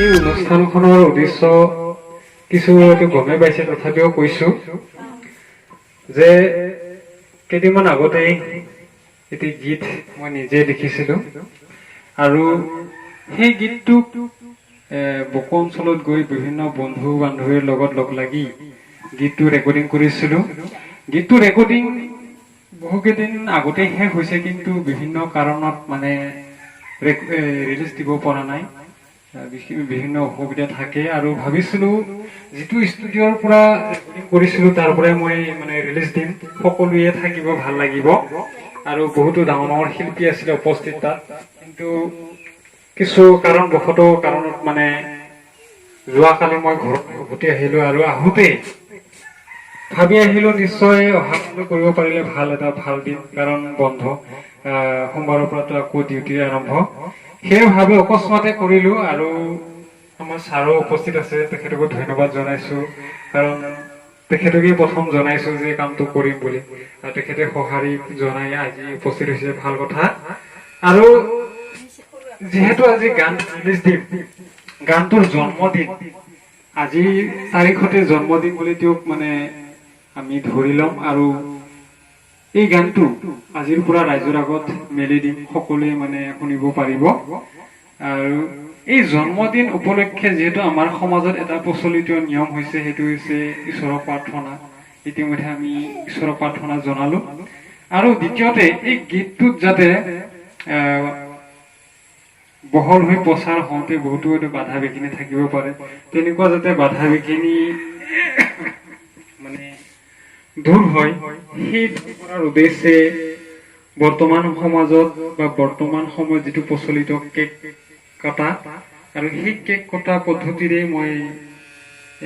এই অনুষ্ঠানখনৰ উদ্দেশ্য কিছু গমে পাইছে, তথাপিও কৈছো যে কেইদিনমান আগতেই এটি গীত মই নিজে লিখিছিলো আৰু সেই গীতটো বকো অঞ্চলত গৈ বিভিন্ন বন্ধু বান্ধৱীৰ লগত লগ লাগি গীতটো ৰেকৰ্ডিং কৰিছিলো। গীতটো ৰেকৰ্ডিং বহুকেইদিন আগতেই শেষ হৈছে, কিন্তু বিভিন্ন কাৰণত মানে ৰিলিজ দিব পৰা নাই, বিভিন্ন অসুবিধা থাকে আৰু ভাবিছিলো যিটো ষ্টুডিঅ'ৰ পৰা ৰেকৰ্ডিং কৰিছিলো তাৰ পৰাই মই মানে ৰিলিজ দিম, সকলোৱে থাকিব, ভাল লাগিব আৰু বহুতো ডাঙৰ ডাঙৰ শিল্পী আছিলে উপস্থিত তাত। কিন্তু কিছু কাৰণত মানে যোৱাকালি মই ঘৰত উভতি আহিলো আৰু আহোঁতে ভাবি আহিলো নিশ্চয় অহা কালি কৰিব পাৰিলে ভাল দিন, কাৰণ বন্ধ, সোমবাৰৰ পৰাতো আকৌ ডিউটি আৰম্ভ। সেই ভাবি অকস্মাতে কৰিলো আৰু আমাৰ ছাৰো উপস্থিত আছে, তেখেতকো ধন্যবাদ জনাইছো, কাৰণ তেখেতকে প্ৰথম জনাইছো যে কামটো কৰিম বুলি, আৰু তেখেতে সঁহাৰি জনাই আজি উপস্থিত হৈছে, ভাল কথা। আৰু যিহেতু আজি গান ৰিলিজ দিম, গানটোৰ জন্মদিন আজি তাৰিখতে জন্মদিন বুলি তেওঁক মানে আমি ধৰি লম আৰু এই গানটো আজিৰ পৰা ৰাইজৰ আগত মেলি দিম, সকলোৱে মানে শুনিব পাৰিব। আৰু এই জন্মদিন উপলক্ষে যিহেতু আমাৰ সমাজত এটা প্ৰচলিত নিয়ম হৈছে, সেইটো হৈছে ঈশ্বৰৰ প্ৰাৰ্থনা। ইতিমধ্যে আমি ঈশ্বৰৰ প্ৰাৰ্থনা জনালো আৰু দ্বিতীয়তে এই গীতটোত যাতে বহল হৈ প্ৰচাৰ হওঁতে বহুতো বাধা বিঘিনি থাকিব পাৰে, তেনেকুৱা যাতে বাধা বিঘিনি মানে দূৰ হয়, সেই দূৰ কৰাৰ উদ্দেশ্যে বৰ্তমান সমাজত বা বৰ্তমান সময়ত যিটো প্ৰচলিত কেক কটা, আৰু সেই কেক কটা পদ্ধতিৰে মই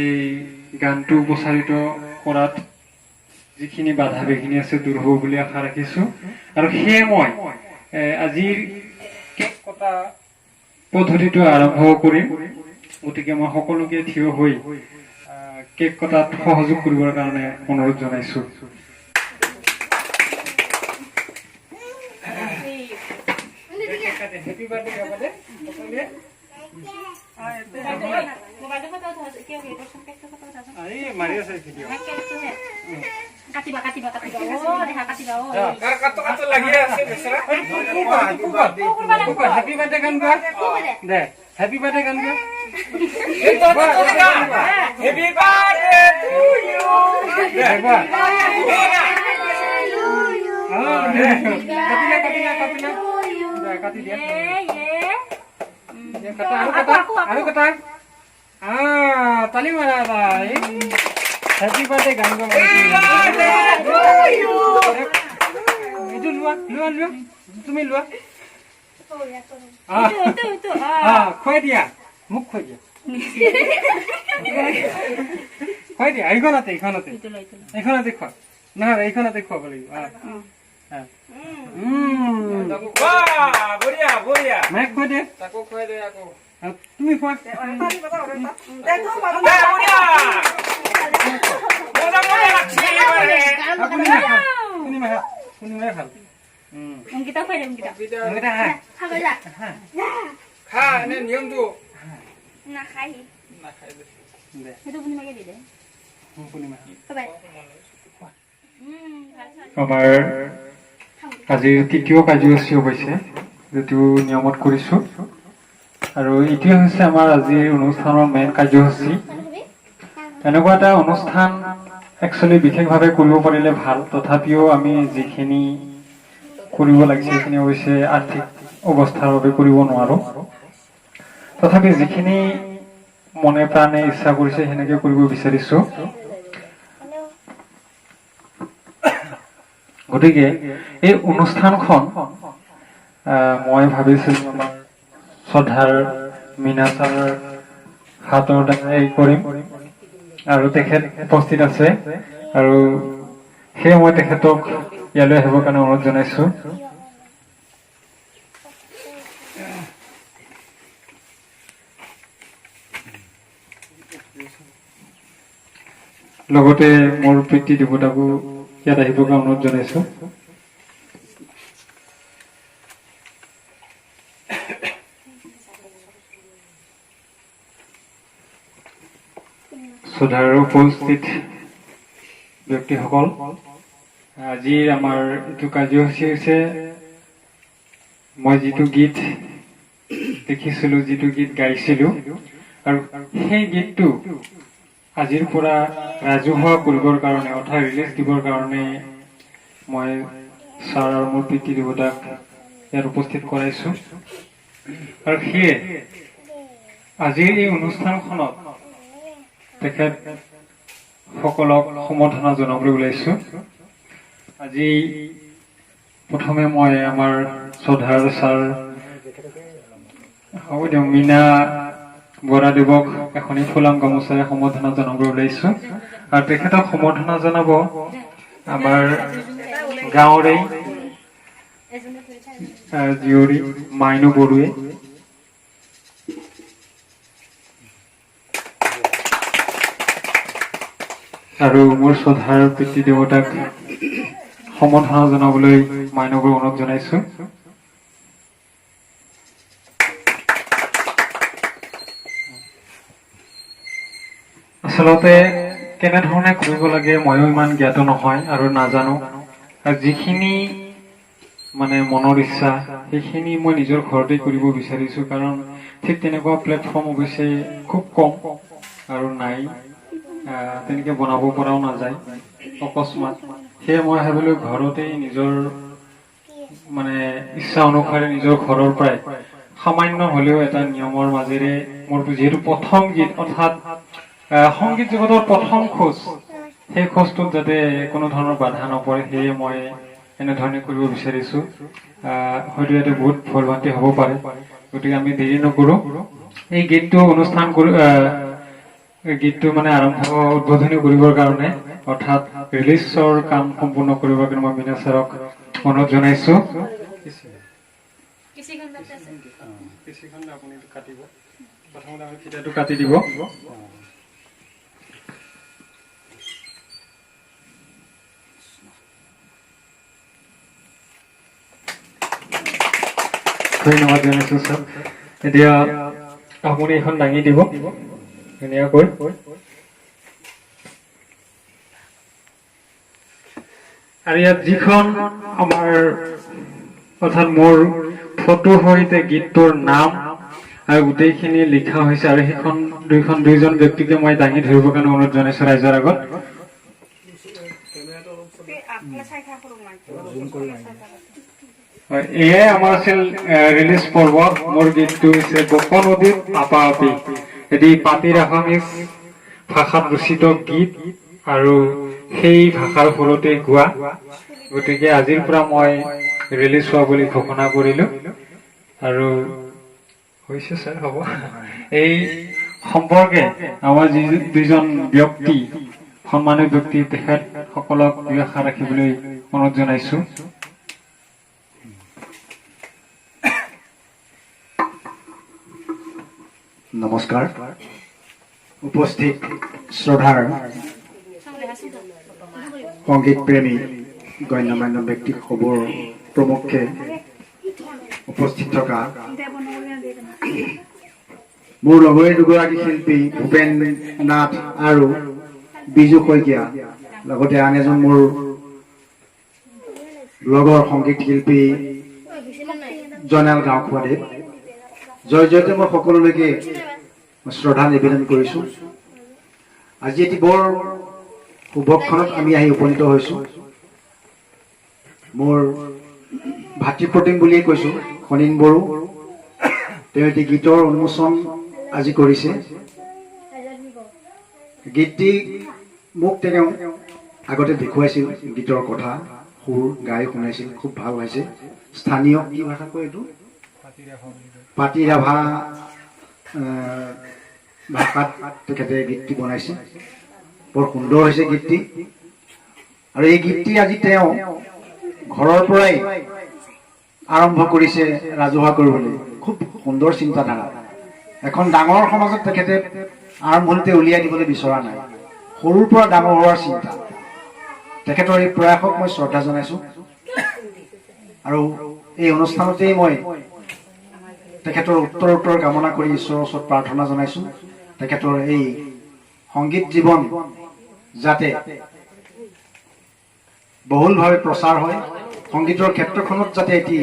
এই গানটো প্ৰচাৰিত কৰাত যিখিনি বাধা বিঘিনি আছে দূৰ হ'ব বুলি আশা ৰাখিছো। আৰু সেয়ে মই আজিৰ কেক কটা পদ্ধতিটো আৰম্ভ কৰিম, গতিকে মই সকলোকে থিয় হৈ কেক কটাত সহযোগ কৰিবৰ কাৰণে অনুৰোধ জনাইছো। হেপী বাৰ্থডে গাবলে সকলোৱে মাৰি আছে ভিডিঅ'। কাটিবা কাটো লাগি আছে বেচৰা। হেপী বাৰ্থডে গান গোৱা দে, হেপী বাৰ্থডে গান গোৱা। হেপী বাৰ্থডে টু ইউ দে গোৱা। কাটি দিয়া আৰু কটা তালি মাৰা ভাই। হেপী বাৰ্থডে গান গোৱা। এইটো লোৱা তুমি লোৱা, খুৱাই দিয়া, মোক খুৱাই দিয়া, খুৱাই দিয়া। এইখনতে খোৱা, নহয় এইখনতে খুৱাব লাগিব। মাইক খুৱাই দে, তুমি খোৱা। নিয়মটো আমাৰ আজিৰ তৃতীয় কাৰ্যসূচী অৱশ্যে যিটো নিয়মত কৰিছো, আৰু এইটোৱে হৈছে আমাৰ আজিৰ অনুষ্ঠানৰ মেইন কাৰ্যসূচী। এনেকুৱা এটা অনুষ্ঠান একচুৱেলি বিশেষভাৱে কৰিব পাৰিলে ভাল, তথাপিও আমি যিখিনি কৰিব লাগিছে সেইখিনি অৱশ্যে আৰ্থিক অৱস্থাৰ বাবে কৰিব নোৱাৰো, তথাপি যিখিনি মনে প্ৰাণে ইচ্ছা কৰিছে সেনেকে কৰিব বিচাৰিছো। গতিকে এই অনুষ্ঠানখন মই ভাবিছিলো আমাৰ শ্ৰদ্ধাৰ মীনা ছাৰৰ হাতৰ দ্বাৰাই কৰিম, আৰু তেখেত উপস্থিত আছে, আৰু সেয়ে মই তেখেতক ইয়ালৈ আহিবৰ কাৰণে অনুৰোধ জনাইছো। লগতে মোৰ পিতৃ দেৱতাকো ইয়াত আহিবৰ কাৰণে অনুৰোধ জনাইছো। শ্ৰদ্ধাৰ উপস্থিত ব্যক্তিসকল, আজিৰ আমাৰ এইটো কাৰ্যসূচী হৈছে মই যিটো গীত দেখিছিলোঁ, যিটো গীত গাইছিলোঁ, আৰু সেই গীতটো আজিৰ পৰা ৰাজহুৱা কৰিবৰ কাৰণে অৰ্থাৎ ৰিলিজ দিবৰ কাৰণে মই ছাৰ আৰু মোৰ পিতৃ দেৱতাক ইয়াত উপস্থিত কৰাইছোঁ। আৰু সেয়ে আজিৰ এই অনুষ্ঠানখনত তেখেত সকলক সম্বৰ্ধনা জনাবলৈ ওলাইছোঁ। আজি প্ৰথমে মই আমাৰ শ্ৰদ্ধাৰ ছাৰ হ'ব দিয়ক মীনা বৰাদেৱক এখনি ফুলাম গামোচাৰে সম্বৰ্ধনা জনাবলৈ ওলাইছোঁ। আৰু তেখেতক সম্বৰ্ধনা জনাব আমাৰ গাঁৱৰে জীয়ৰী মাইনু বড়োৱে। আৰু মোৰ শ্ৰদ্ধাৰ পিতৃ দেৱতাক সম্বৰ্ধনা জনাবলৈ মাইনবৰ অনুৰোধ জনাইছোঁ। আচলতে কেনেধৰণে কৰিব লাগে ময়ো ইমান জ্ঞাত নহয় আৰু নাজানো। আৰু যিখিনি মানে মনৰ ইচ্ছা সেইখিনি মই নিজৰ ঘৰতে কৰিব বিচাৰিছোঁ, কাৰণ ঠিক তেনেকুৱা প্লেটফৰ্ম অৱশ্যে খুব কম আৰু নাই, তেনেকৈ বনাব পৰাও নাযায় অকস্মাত। সেয়ে মই ভাবিলোঁ ঘৰতেই নিজৰ মানে ইচ্ছা অনুসাৰে নিজৰ ঘৰৰ পৰাই সামান্য হ'লেও এটা নিয়মৰ মাজেৰে মোৰ যিহেতু প্ৰথম গীত অৰ্থাৎ সংগীত জগতৰ প্ৰথম খোজ, সেই খোজটোত যাতে কোনো ধৰণৰ বাধা নপৰে সেয়ে মই এনেধৰণে কৰিব বিচাৰিছোঁ। হয়তো ইয়াতে বহুত ভুল ভ্ৰান্তি হ'ব পাৰে, গতিকে আমি দেৰি নকৰোঁ। এই গীতটো অনুষ্ঠান গীতটো মানে উদ্বোধনী কৰিবৰ কাৰণে অৰ্থাৎ ৰিলিজৰ কাম সম্পূৰ্ণ কৰিবৰ কাৰণে মই মীনা ছাৰক অনুৰোধ জনাইছোঁ। কাটি দিব। ধন্যবাদ জনাইছোঁ ছাৰ। এতিয়া আপুনি এখন দাঙি দিব ধুনীয়াকৈ। আৰু ইয়াত যিখন আমাৰ অৰ্থাৎ মোৰ ফটো সহিতে গীতটোৰ নাম আৰু গোটেইখিনি লিখা হৈছে, আৰু সেইখন দুইজন ব্যক্তিকে মই দাঙি ধৰিবৰ কাৰণে অনুৰোধ জনাইছোঁ ৰাইজৰ আগত। এয়াই আমাৰ আছিল ৰিলিজ পৰ্ব। মোৰ গীতটো হৈছে গোপ নদীত আপা আপি, এটি পাতিৰ আসামিজ ভাষাত ৰচিত গীত আৰু সেই ভাষাৰ সুৰতে গোৱা। গতিকে আজিৰ পৰা মই ৰিলিজ হোৱা বুলি ঘোষণা কৰিলোঁ। আৰু হৈছে ছাৰ হ'ব। এই সম্পৰ্কে আমাৰ দুইজন ব্যক্তি সন্মানীয় ব্যক্তি তেখেতসকলক দুই আশা ৰাখিবলৈ অনুৰোধ জনাইছোঁ। নমস্কাৰ। উপস্থিত শ্ৰদ্ধাৰ সংগীত প্ৰেমী গণ্যমান্য ব্যক্তিসকলৰ প্ৰমুখ্যে উপস্থিত থকা মোৰ লগৰে দুগৰাকী শিল্পী ভূপেন নাথ আৰু বিজু শইকীয়া, লগতে আন এজন মোৰ লগৰ সংগীত শিল্পী জয়নাল গাঁওখোৱাদেৱ, জয়তে মই সকলোলৈকে শ্ৰদ্ধা নিবেদন কৰিছোঁ। আজি এটি বৰ শুভক্ষণত আমি আহি উপনীত হৈছোঁ। মোৰ ভাতৃপ্ৰতিম বুলিয়ে কৈছোঁ, খনিন বড়ো। তেওঁ এটি গীতৰ উন্মোচন আজি কৰিছে। গীতটি মোক তেওঁ আগতে দেখুৱাইছিল, গীতৰ কথা সুৰ গাই শুনাইছিল, খুব ভাল হৈছে। স্থানীয় কি ভাষা কয় এইটো, পাতি ৰাভা ভাষাত তেখেতে গীতটি বনাইছে। বৰ সুন্দৰ হৈছে গীতটি। আৰু এই গীতটি আজি তেওঁ ঘৰৰ পৰাই আৰম্ভ কৰিছে ৰাজহুৱা কৰিবলৈ। খুব সুন্দৰ চিন্তাধাৰা। এখন ডাঙৰ সমাজত তেখেতে আৰম্ভণিতে উলিয়াই দিবলৈ বিচৰা নাই, সৰুৰ পৰা ডাঙৰ হোৱাৰ চিন্তা। তেখেতৰ এই প্ৰয়াসক মই শ্ৰদ্ধা জনাইছোঁ। আৰু এই অনুষ্ঠানতেই মই তেখেতৰ উত্তৰ কামনা কৰি ঈশ্বৰৰ ওচৰত প্ৰাৰ্থনা জনাইছোঁ, তেখেতৰ এই সংগীত জীৱন যাতে বহুলভাৱে প্ৰচাৰ হয়, সংগীতৰ ক্ষেত্ৰখনত যাতে এটি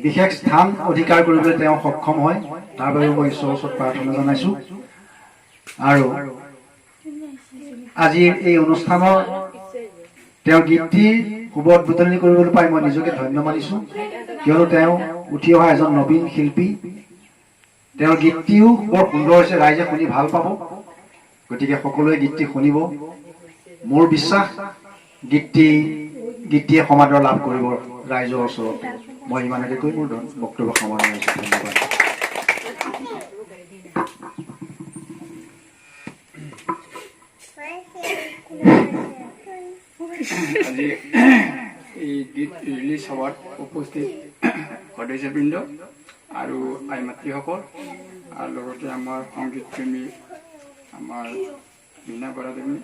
বিশেষ স্থান অধিকাৰ কৰিবলৈ তেওঁ সক্ষম হয়, তাৰ বাবে মই ঈশ্বৰৰ ওচৰত প্ৰাৰ্থনা জনাইছোঁ। আৰু আজিৰ এই অনুষ্ঠানৰ তেওঁৰ গীতটিৰ শুভ উদ্বোধনী কৰিবলৈ পাই মই নিজকে ধন্য মানিছোঁ, কিয়নো তেওঁ উঠি অহা এজন নবীন শিল্পী। তেওঁৰ গীতটিও বৰ সুন্দৰ হৈছে, ৰাইজে শুনি ভাল পাব, গতিকে সকলোৱে গীতটি শুনিব। মোৰ বিশ্বাস গীতটিয়ে সমাদৰ লাভ কৰিব ৰাইজৰ ওচৰত। মই ইমানকে কৈ মোৰ বক্তব্য সামৰণি মাৰিছোঁ। ধন্যবাদ। আজি এই গীত ৰিলিজ সভাত উপস্থিত সদস্যবৃন্দ আৰু আই মাতৃসকল আৰু লগতে আমাৰ সংগীত প্ৰেমী আমাৰ মীনা বৰাদেৱী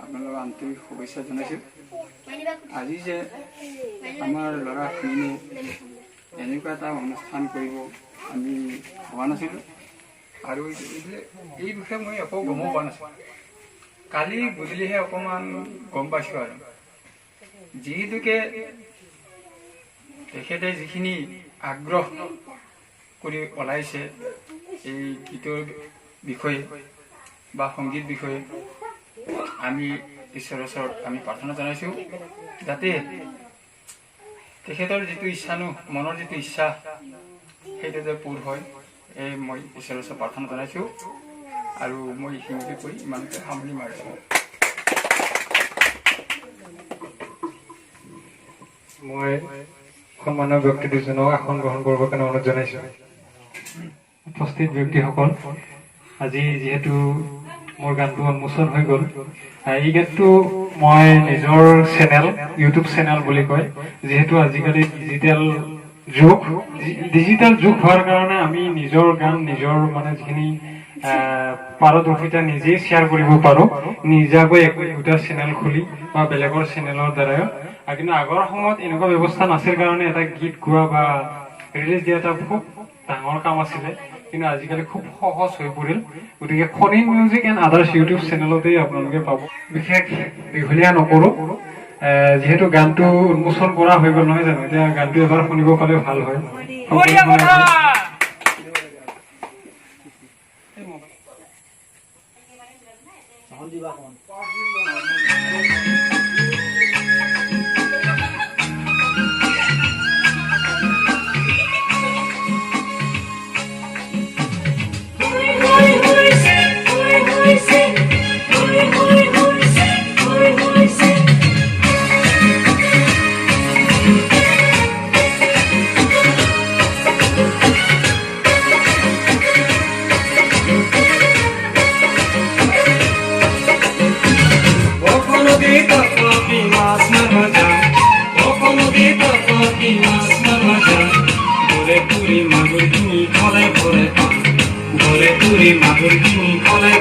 আপোনালোকক আন্তৰিক শুভেচ্ছা জনাইছোঁ। আজি যে আমাৰ ল'ৰাখিনিয়ে এনেকুৱা এটা অনুষ্ঠান কৰিব আমি ভবা নাছিলোঁ, আৰু এই বিষয়ে মই একো গমো পোৱা নাছিলোঁ। কালি গধূলিহে অকণমান গম পাইছোঁ। আৰু যিহেতুকে তেখেতে যিখিনি আগ্ৰহ কৰি ওলাইছে এই গীতৰ বিষয়ে বা সংগীত বিষয়ে, আমি ঈশ্বৰৰ ওচৰত আমি প্ৰাৰ্থনা জনাইছোঁ যাতে তেখেতৰ যিটো ইচ্ছানো মনৰ যিটো ইচ্ছা সেইটো যে পূৰ হয়, এই মই ঈশ্বৰৰ ওচৰত প্ৰাৰ্থনা জনাইছোঁ। আৰু মই এইখিনিকে কৈ ইমানকে সামৰণি মাৰিছোঁ। মই সন্মানীয় ব্যক্তি দুজনক আসন গ্ৰহণ কৰিবৰ কাৰণে অনুৰোধ জনাইছোঁ। উপস্থিত ব্যক্তিসকল, আজি যিহেতু মোৰ গানটো উন্মোচন হৈ গ'ল, এই গানটো মই নিজৰ চেনেল, ইউটিউব চেনেল বুলি কয়, যিহেতু আজিকালি ডিজিটেল যুগ হোৱাৰ কাৰণে আমি নিজৰ গান নিজৰ মানে যিখিনি পাৰদৰ্শিতা নিজেই শ্বেয়াৰ কৰিব পাৰোঁ, নিজাকৈ একোটা চেনেল খুলি বা বেলেগৰ চেনেলৰ দ্বাৰাও। কিন্তু আগৰ সময়ত এনেকুৱা ব্যৱস্থা নাছিল কাৰণে এটা গীত গোৱা বা ৰিলিজ দিয়া এটা খুব ডাঙৰ কাম আছিলে, কিন্তু আজিকালি খুব সহজ হৈ পৰিল। গতিকে খনিন মিউজিক এণ্ড আদাৰ্ছ ইউটিউব চেনেলতেই আপোনালোকে পাব। বিশেষ দীঘলীয়া নকৰোঁ, যিহেতু গানটো উন্মোচন কৰা হৈ গ'ল নহয় জানো, এতিয়া গানটো এবাৰ শুনিব পালে ভাল হয়। মাগুৰ কিনি খলাই